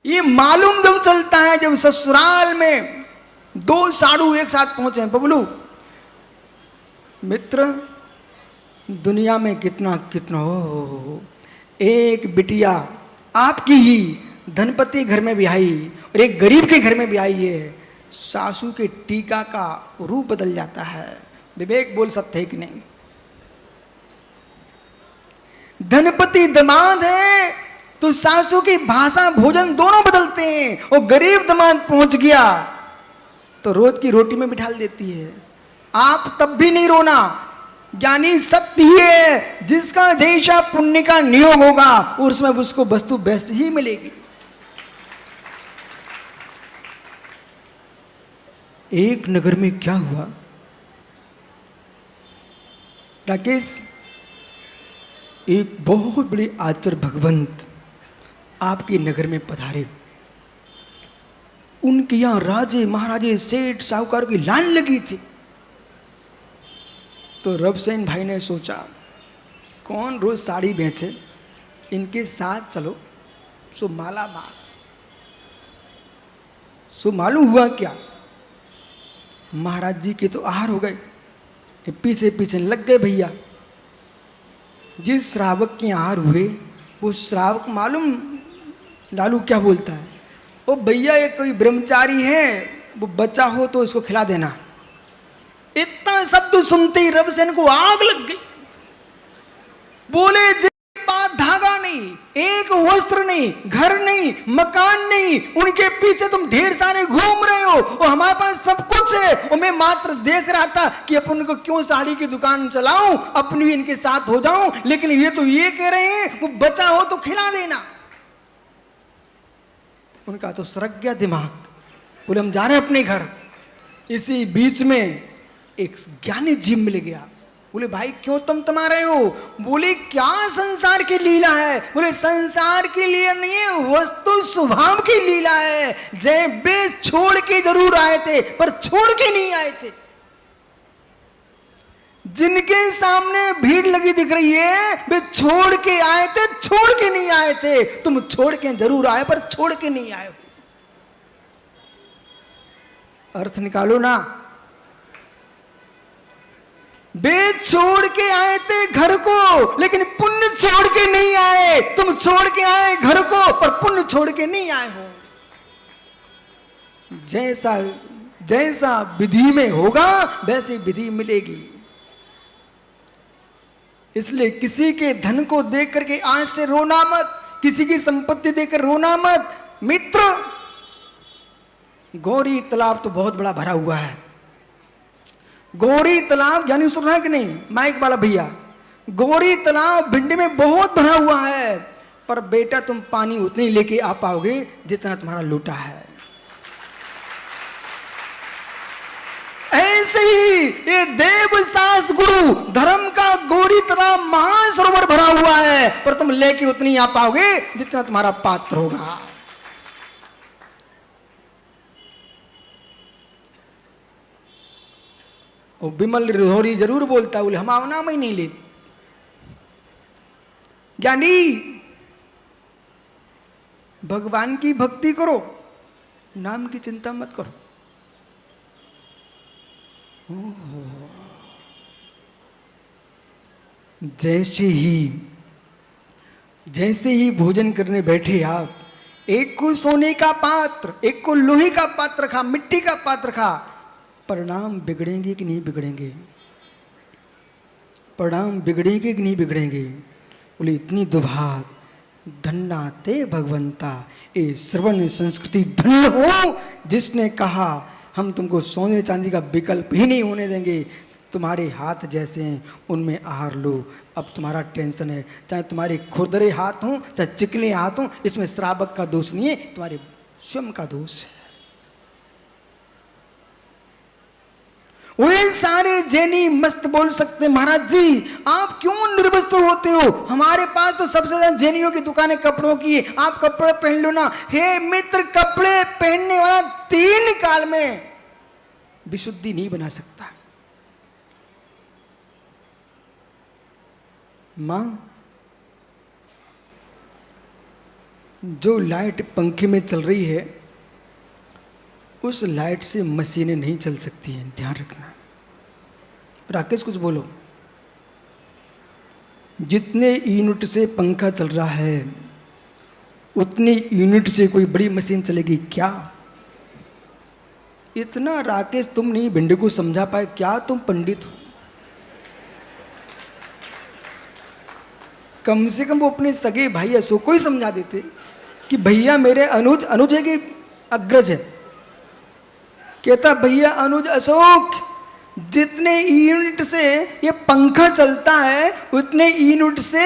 ये मालूम जब चलता है जब ससुराल में दो साधु एक साथ पहुंचे हैं। बबलू मित्र, दुनिया में कितना कितना हो, एक बिटिया आपकी ही धनपति घर में भी आई और एक गरीब के घर में भी आई है, सासू के टीका का रूप बदल जाता है। विवेक बोल सकते हैं कि नहीं? धनपति दामाद है तो सासू की भाषा भोजन दोनों बदलते हैं। और गरीब दामाद पहुंच गया तो रोज की रोटी में बिठाल देती है। आप तब भी नहीं रोना, ज्ञानी सत्य ही है, जिसका जैसा पुण्य का नियोग होगा और उसमें उसको वस्तु वैसी ही मिलेगी। एक नगर में क्या हुआ राकेश, एक बहुत बड़े आचार्य भगवंत आपके नगर में पधारे। उनके यहां राजे महाराजे सेठ साहूकार की लाइन लगी थी। तो रबसेन भाई ने सोचा कौन रोज साड़ी बेचे, इनके साथ चलो। सो माला माल। सो मालूम हुआ क्या, महाराज जी के तो आहार हो गए, पीछे पीछे लग गए भैया। जिस श्रावक के आहार हुए वो श्रावक मालूम लालू क्या बोलता है, ओ भैया ये कोई ब्रह्मचारी है, वो बच्चा हो तो इसको खिला देना। इतना शब्द सुनते ही रबसेन को आग लग गई। बोले पास धागा नहीं, एक वस्त्र नहीं, घर नहीं, मकान नहीं, उनके पीछे तुम ढेर सारे घूम रहे हो और हमारे पास सब कुछ है। और मैं मात्र देख रहा था कि अपन को क्यों साड़ी की दुकान चलाऊं, अपनी भी इनके साथ हो जाऊं, लेकिन ये तो ये कह रहे हैं वो बचा हो तो खिला देना। उनका तो सरक गया दिमाग। बोले हम जा रहे हैं अपने घर। इसी बीच में एक ज्ञानी जी मिल गया। बोले भाई क्यों तमा रहे हो? बोले क्या संसार की लीला है? बोले संसार की लीला नहीं है, वस्तु स्वभाव की लीला है। जय बे छोड़ के जरूर आए थे पर छोड़ के नहीं आए थे। जिनके सामने भीड़ लगी दिख रही है वे छोड़ के आए थे, छोड़ के नहीं आए थे। तुम छोड़ के जरूर आए पर छोड़ के नहीं आए हो। अर्थ निकालो ना। वे छोड़ के आए थे घर को लेकिन पुण्य छोड़ के नहीं आए। तुम छोड़ के आए घर को पर पुण्य छोड़ के नहीं आए हो। जैसा जैसा विधि में होगा वैसी विधि मिलेगी। इसलिए किसी के धन को देख करके आंख से रोना मत, किसी की संपत्ति देखकर रोना मत। मित्र, गौरी तालाब तो बहुत बड़ा भरा हुआ है। गौरी तालाब यानी सुन रहा है कि नहीं माइक वाला भैया? गौरी तालाब भिंडी में बहुत भरा हुआ है, पर बेटा तुम पानी उतनी लेके आ पाओगे जितना तुम्हारा लोटा है। ऐसे ही ये देव सास गुरु धर्म का गौरी तालाब महासरोवर भरा हुआ है, पर तुम लेके उतनी आ पाओगे जितना तुम्हारा पात्र होगा। और बिमल रिधोरी जरूर बोलता बोले हम नाम ही नहीं लेते। ज्ञानी भगवान की भक्ति करो, नाम की चिंता मत करो। जैसे ही भोजन करने बैठे आप, एक को सोने का पात्र, एक को लोहे का पात्र खा, मिट्टी का पात्र खा, परिणाम बिगड़ेंगे कि नहीं बिगड़ेंगे? परिणाम बिगड़ेंगे कि नहीं बिगड़ेंगे? बोले इतनी दुभाग धन्ना ते भगवंता, ये श्रवण संस्कृति धन्य हो जिसने कहा हम तुमको सोने चांदी का विकल्प ही नहीं होने देंगे। तुम्हारे हाथ जैसे हैं उनमें आहार लो। अब तुम्हारा टेंशन है, चाहे तुम्हारे खुरदरे हाथ हों चाहे चिकने हाथ हों, इसमें श्रावक का दोष नहीं है, तुम्हारे स्वयं का दोष है। वे सारे जैनी मस्त बोल सकते महाराज जी आप क्यों निर्वस्त्र होते हो? हमारे पास तो सबसे ज्यादा जैनियों की दुकानें कपड़ों की है, आप कपड़े पहन लो ना। हे मित्र, कपड़े पहनने वाला 3 काल में विशुद्धि नहीं बना सकता। मां जो लाइट पंखे में चल रही है उस लाइट से मशीनें नहीं चल सकती हैं, ध्यान रखना। राकेश कुछ बोलो। जितने यूनिट से पंखा चल रहा है उतनी यूनिट से कोई बड़ी मशीन चलेगी क्या? इतना राकेश तुम नहीं भिंडी को समझा पाए, क्या तुम पंडित हो? कम से कम वो अपने सगे भाई अशोक को ही समझा देते कि भैया मेरे अनुज, अनुज है कि अग्रज है, कहता भैया अनुज अशोक जितने यूनिट से ये पंखा चलता है उतने यूनिट से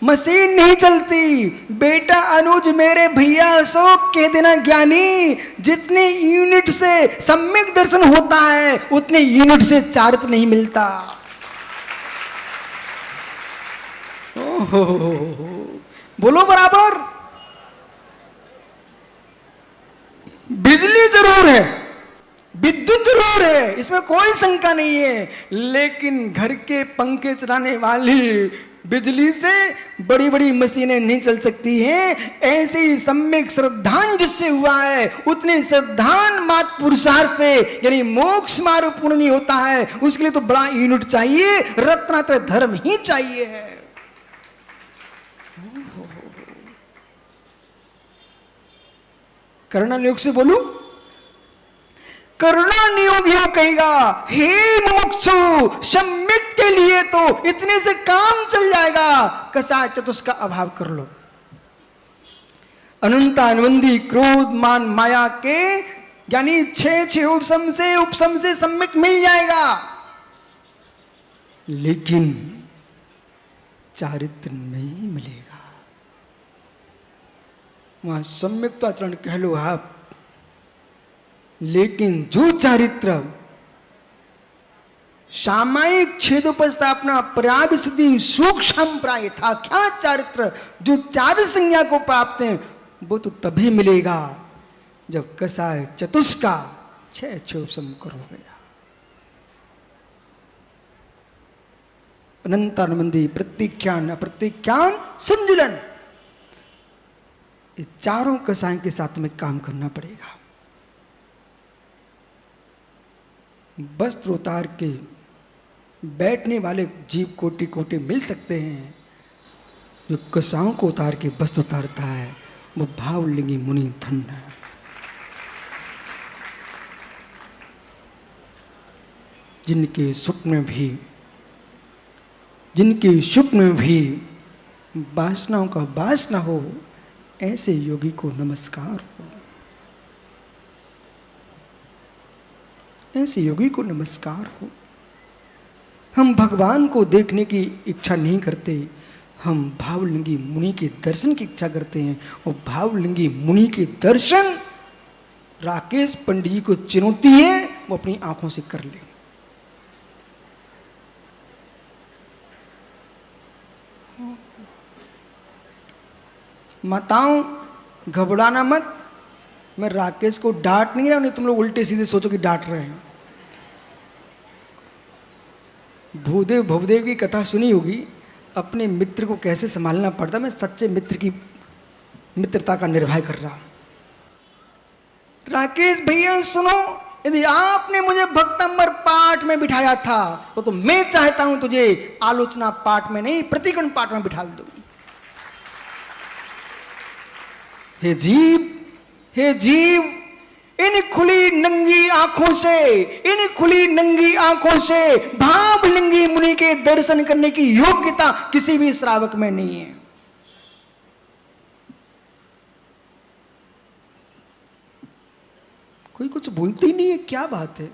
मशीन नहीं चलती। बेटा अनुज मेरे भैया अशोक कह देना ज्ञानी, जितने यूनिट से सम्यक दर्शन होता है उतने यूनिट से चारित्र नहीं मिलता। ओहो बोलो बराबर। बिजली जरूर है, विद्युत जरूर है, इसमें कोई शंका नहीं है, लेकिन घर के पंखे चलाने वाली बिजली से बड़ी बड़ी मशीनें नहीं चल सकती हैं। ऐसे ही सम्यक श्रद्धान जिससे हुआ है उतने श्रद्धान मात पुरुषार्थ से यानी मोक्ष मार्ग पूर्ण नहीं होता है, उसके लिए तो बड़ा यूनिट चाहिए, रत्नात्रय धर्म ही चाहिए है। करुणा नियोग से बोलू, करुणा नियोग ही कहेगा हे मुमुक्षु सम्यक के लिए तो इतने से काम चल जाएगा, कसा चतुष्क का अभाव कर लो। अनंत अनुबंधी क्रोध मान माया के यानी छह उपशम से सम्यक मिल जाएगा, लेकिन चारित्र नहीं मिलेगा। वहां सम्यक तो आचरण कह लो आप, लेकिन जो चारित्र सामायिक छेदोपस्थापना प्राप्त सिद्धि सूक्ष्म प्राय था, क्या चारित्र जो चार संज्ञा को प्राप्त है वो तो तभी मिलेगा जब कसाय चतुष्का छह उपशम हो गया। अनंतानुबंधी प्रत्याख्यान अप्रत्याख्यान संजुलन, ये चारों कसाय के साथ में काम करना पड़ेगा। वस्त्र उतार के बैठने वाले जीव कोटि कोटि मिल सकते हैं, जो कसाओं को उतार के वस्त्र उतारता है वो भावलिंगी मुनि धन्य है। जिनके सुख में भी वासनाओं का वास न हो, ऐसे योगी को नमस्कार हो, ऐसे योगी को नमस्कार हो। हम भगवान को देखने की इच्छा नहीं करते, हम भावलिंगी मुनि के दर्शन की इच्छा करते हैं, और भावलिंगी मुनि के दर्शन राकेश पंडित जी को चुनौती है वो अपनी आंखों से कर ले। माताओं घबराना मत, मैं राकेश को डांट नहीं रहा हूं, नहीं तुम लोग उल्टे सीधे सोचो कि डांट रहे हैं। भूदेव भवदेव की कथा सुनी होगी, अपने मित्र को कैसे संभालना पड़ता। मैं सच्चे मित्र की मित्रता का निर्वाह कर रहा हूं। राकेश भैया सुनो, यदि आपने मुझे भक्तंबर पाठ में बिठाया था तो मैं चाहता हूं तुझे आलोचना पाठ में नहीं प्रतिगण पाठ में बिठा दूं। हे जीव इन खुली नंगी आंखों से भावलिंगी मुनि के दर्शन करने की योग्यता किसी भी श्रावक में नहीं है। कोई कुछ बोलते ही नहीं है, क्या बात है?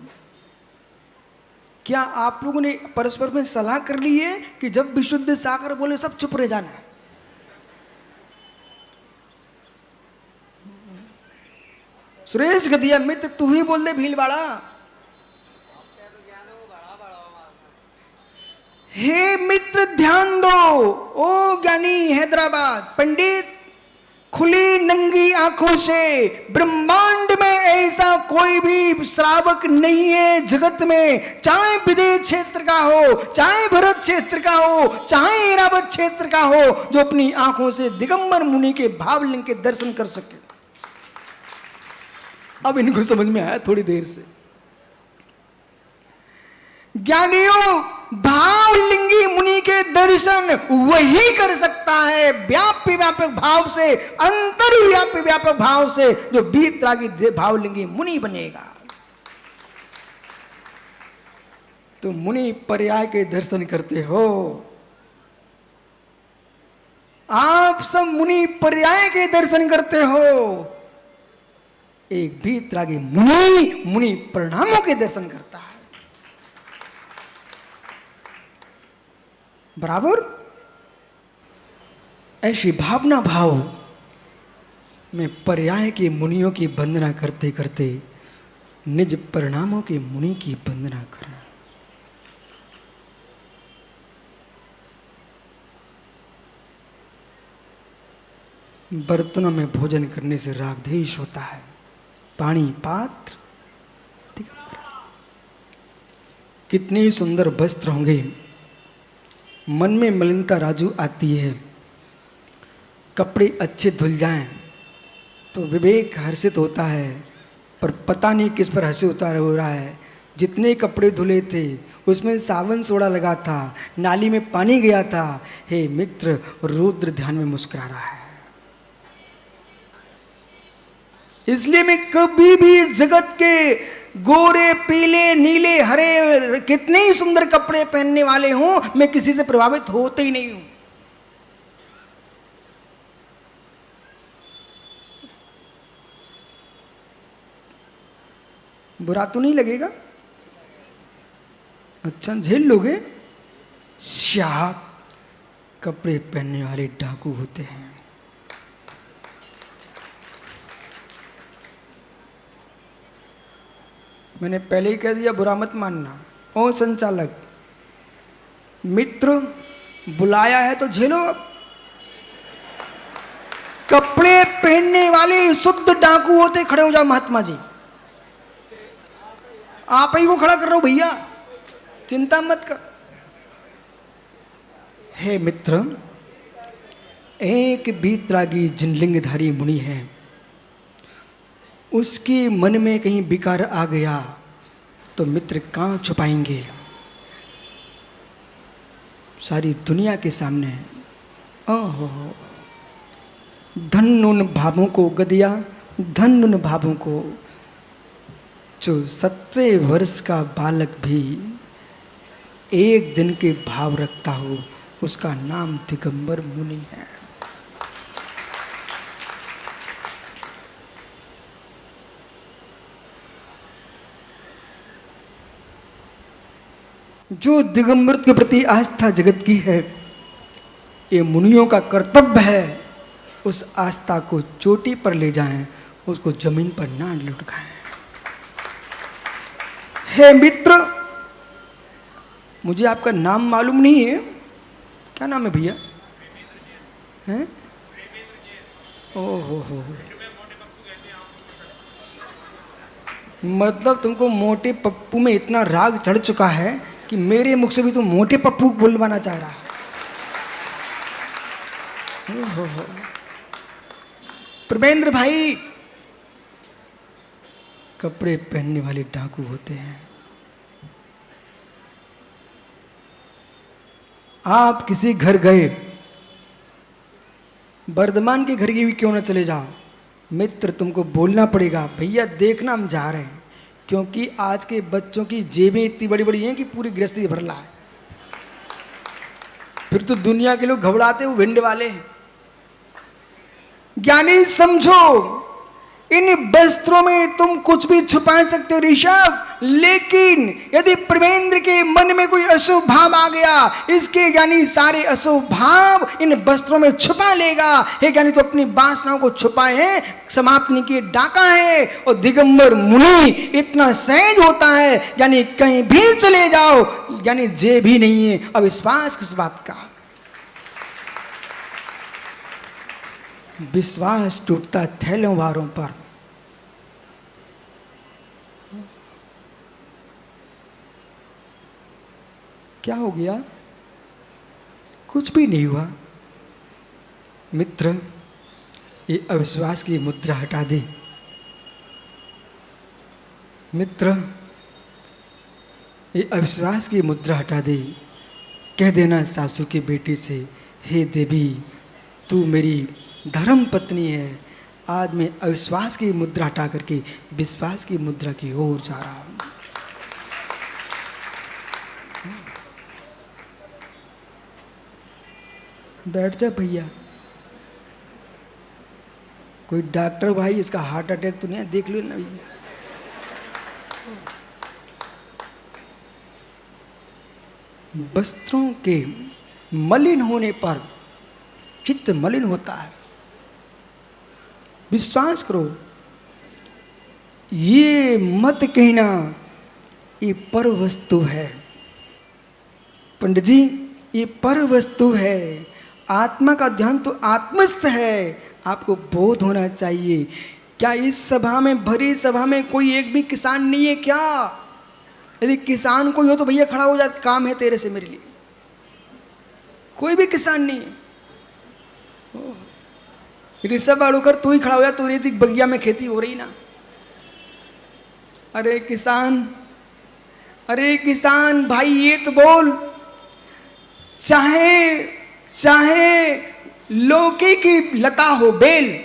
क्या आप लोगों ने परस्पर में सलाह कर ली है कि जब विशुद्ध सागर बोले सब चुप रह जाना है? सुरेश गदिया मित्र तू ही बोल दे भीलवाड़ा। हे मित्र ध्यान दो, ओ ज्ञानी हैदराबाद पंडित, खुली नंगी आंखों से ब्रह्मांड में ऐसा कोई भी श्रावक नहीं है जगत में, चाहे विदेश क्षेत्र का हो, चाहे भरत क्षेत्र का हो, चाहे ऐरावत क्षेत्र का हो, जो अपनी आंखों से दिगंबर मुनि के भावलिंग के दर्शन कर सके। अब इनको समझ में आया थोड़ी देर से। ज्ञानियों, भावलिंगी मुनि के दर्शन वही कर सकता है व्यापी व्यापक भाव से, अंतर्व्यापी व्यापक भाव से, जो वीतरागी भावलिंगी मुनि बनेगा। तो मुनि पर्याय के दर्शन करते हो, आप सब मुनि पर्याय के दर्शन करते हो। एक वीतरागी मुनि परिणामों के दर्शन करता है। बराबर ऐसी भावना भाव में पर्याय के मुनियों की वंदना करते करते निज परिणामों के मुनि की वंदना करें। बर्तनों में भोजन करने से रागद्वेष होता है। पानी पात्र, कितने सुंदर वस्त्र होंगे, मन में मलिनता राजू आती है। कपड़े अच्छे धुल जाएं तो विवेक हर्षित होता है, पर पता नहीं किस पर हंसी उतार हो रहा है। जितने कपड़े धुले थे उसमें सावन सोडा लगा था, नाली में पानी गया था। हे मित्र, रुद्र ध्यान में मुस्कुरा रहा है। इसलिए मैं कभी भी जगत के गोरे पीले नीले हरे कितने ही सुंदर कपड़े पहनने वाले हों, मैं किसी से प्रभावित होते ही नहीं हूं। बुरा तो नहीं लगेगा? अच्छा, झेल लोगे? श्याह कपड़े पहनने वाले डाकू होते हैं। मैंने पहले ही कह दिया, बुरा मत मानना। ओ संचालक, मित्र बुलाया है तो झेलो। कपड़े पहनने वाले शुद्ध डाकू होते। खड़े हो जाओ महात्मा जी, आप ही को खड़ा कर रहा हूं भैया, चिंता मत कर। हे मित्र, एक वीतरागी जिनलिंगधारी मुनि है, उसके मन में कहीं विकार आ गया तो मित्र कहाँ छुपाएंगे? सारी दुनिया के सामने। ओहो, धन उन भावों को गदिया, धन उन भावों को, जो 17 वर्ष का बालक भी एक दिन के भाव रखता हो, उसका नाम दिगंबर मुनि है। जो दिगंबर के प्रति आस्था जगत की है, ये मुनियों का कर्तव्य है उस आस्था को चोटी पर ले जाएं, उसको जमीन पर ना लुढ़काएं। हे मित्र, मुझे आपका नाम मालूम नहीं है, क्या नाम है भैया? हैं? ओहो हो, मतलब तुमको मोटे पप्पू में इतना राग चढ़ चुका है कि मेरे मुख से भी तुम मोटे पप्पू बुलवाना चाह रहा है। प्रवेंद्र भाई, कपड़े पहनने वाले डाकू होते हैं। आप किसी घर गए, वर्धमान के घर की भी क्यों ना चले जाओ, मित्र तुमको बोलना पड़ेगा, भैया देखना हम जा रहे हैं, क्योंकि आज के बच्चों की जेबें इतनी बड़ी बड़ी हैं कि पूरी गृहस्थी भर ला है। फिर तो दुनिया के लोग घबराते वो भिंड वाले हैं। ज्ञानी समझो, इन वस्त्रों में तुम कुछ भी छुपा सकते हो ऋषभ, लेकिन यदि प्रवेंद्र के मन में कोई अशुभ भाव आ गया, इसके ज्ञानी सारे अशुभ भाव इन वस्त्रों में छुपा लेगा। हे ज्ञानी, तो अपनी वासनाओं को छुपाए, समाप्त नहीं किए डाका है। और दिगंबर मुनि इतना सहज होता है, यानी कहीं भी चले जाओ, यानी जे भी नहीं है। अब विश्वास किस बात का? विश्वास टूटता थैलों वारों पर, क्या हो गया? कुछ भी नहीं हुआ। मित्र, ये अविश्वास की मुद्रा हटा दे। मित्र, ये अविश्वास की मुद्रा हटा दे। कह देना सासू की बेटी से, हे देवी, तू मेरी धर्म पत्नी है। आज मैं अविश्वास की मुद्रा हटा करके विश्वास की मुद्रा की ओर जा रहा हूं। बैठ जा भैया। कोई डॉक्टर भाई, इसका हार्ट अटैक तो नहीं है, देख लो ना भैया। वस्त्रों के मलिन होने पर चित्त मलिन होता है। विश्वास करो, ये मत कहना ये पर वस्तु है। पंडित जी, ये पर वस्तु है। आत्मा का ध्यान तो आत्मस्थ है, आपको बोध होना चाहिए। क्या इस सभा में, भरी सभा में कोई एक भी किसान नहीं है क्या? यदि किसान कोई हो तो भैया खड़ा हो जा, काम है तेरे से मेरे लिए। कोई भी किसान नहीं है। ऋषभ बाड़ूकर तू ही खड़ा हो जा, तू रेती बगिया में खेती हो रही ना। अरे किसान, अरे किसान भाई, ये तो बोल, चाहे लौकी की लता हो, बेल,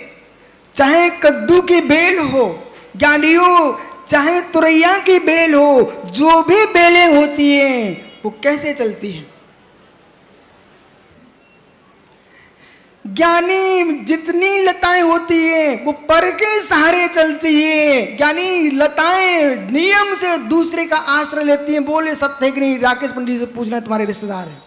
चाहे कद्दू की बेल हो, ज्ञानियों, चाहे तुरैया की बेल हो, जो भी बेलें होती हैं वो कैसे चलती हैं? ज्ञानी, जितनी लताएं होती हैं वो पर के सहारे चलती है। ज्ञानी लताएं नियम से दूसरे का आश्रय लेती हैं। बोले सत्य है कि नहीं? राकेश पंडित से पूछना है, तुम्हारे रिश्तेदार हैं।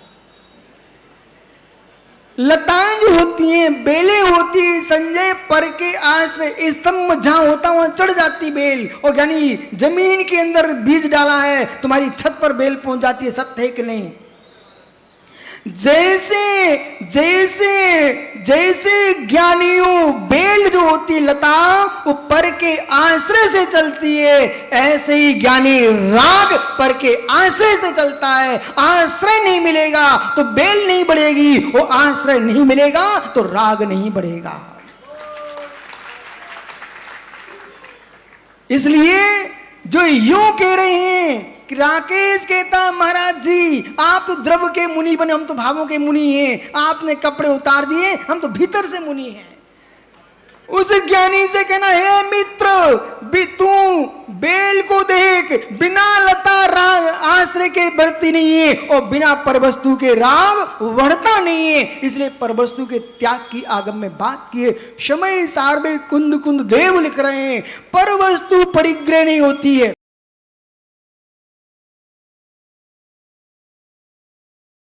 लताएं जो होती हैं, बेलें होती हैं, संजय पर के आश्रय, स्तंभ जहां होता वहां चढ़ जाती बेल। और यानी जमीन के अंदर बीज डाला है, तुम्हारी छत पर बेल पहुंच जाती है। सत्य है कि नहीं? जैसे ज्ञानियों बेल जो होती है, लता, वो पर के आश्रय से चलती है, ऐसे ही ज्ञानी राग पर के आश्रय से चलता है। आश्रय नहीं मिलेगा तो बेल नहीं बढ़ेगी, वो आश्रय नहीं मिलेगा तो राग नहीं बढ़ेगा। इसलिए जो यूं कह रहे हैं कि राकेश कहता, महाराज जी आप तो द्रव्य के मुनि बने, हम तो भावों के मुनि हैं। आपने कपड़े उतार दिए, हम तो भीतर से मुनि हैं। उस ज्ञानी से कहना, हे मित्र, तू बेल को देख, बिना लता राग आश्रय के बढ़ती नहीं है, और बिना परवस्तु के राग बढ़ता नहीं है। इसलिए परवस्तु के त्याग की आगम में बात की है। समय सार में कुंद कुंद देव लिख रहे हैं, परवस्तु परिग्रह नहीं होती है।